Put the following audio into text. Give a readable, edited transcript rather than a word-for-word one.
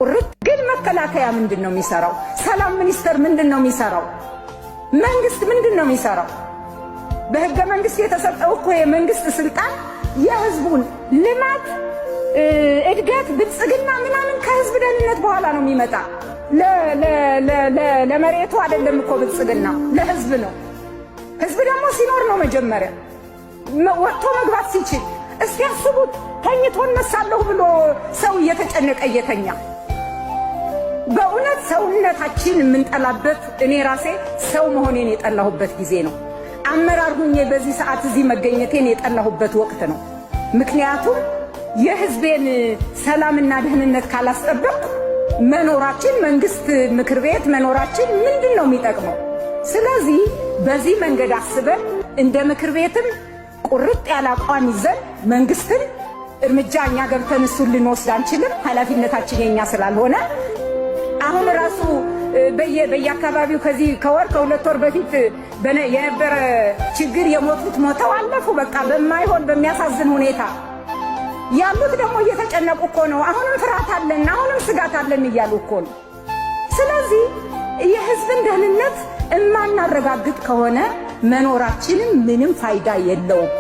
ቁርጥ ግን መከላከያ ምንድነው የሚሰራው? ሰላም ሚኒስተር ምንድነው የሚሰራው? መንግስት ምንድነው የሚሰራው? በህገ መንግስት የተሰጠው እኮ የመንግስት ስልጣን የህዝቡን ልማት እድገት ብልጽግና ምናምን ከህዝብ ደህንነት በኋላ ነው የሚመጣ። ለመሬቱ አይደለም እኮ ብልጽግና ለህዝብ ነው። ህዝብ ደግሞ ሲኖር ነው መጀመሪያ ወጥቶ መግባት ሲችል። እስቲ አስቡት ተኝቶ እነሳለሁ ብሎ ሰው እየተጨነቀ እየተኛ በእውነት ሰውነታችን የምንጠላበት እኔ ራሴ ሰው መሆኔን የጠላሁበት ጊዜ ነው። አመራር ሁኜ በዚህ ሰዓት እዚህ መገኘቴን የጠላሁበት ወቅት ነው። ምክንያቱም የህዝቤን ሰላምና ደህንነት ካላስጠበቅ መኖራችን መንግስት ምክር ቤት መኖራችን ምንድነው የሚጠቅመው? ስለዚህ በዚህ መንገድ አስበን እንደ ምክር ቤትም ቁርጥ ያለ አቋም ይዘን መንግስትን እርምጃ እኛ ገብተን እሱን ልንወስድ አንችልም። ኃላፊነታችን የኛ ስላልሆነ አሁን ራሱ በየአካባቢው ከዚህ ከወር ከሁለት ወር በፊት የነበረ ችግር የሞቱት ሞተው አለፉ። በቃ በማይሆን በሚያሳዝን ሁኔታ ያሉት ደግሞ እየተጨነቁ እኮ ነው። አሁንም ፍርሃት አለን፣ አሁንም ስጋት አለን እያሉ እኮ ነው። ስለዚህ የህዝብን ደህንነት እማናረጋግጥ ከሆነ መኖራችንም ምንም ፋይዳ የለውም።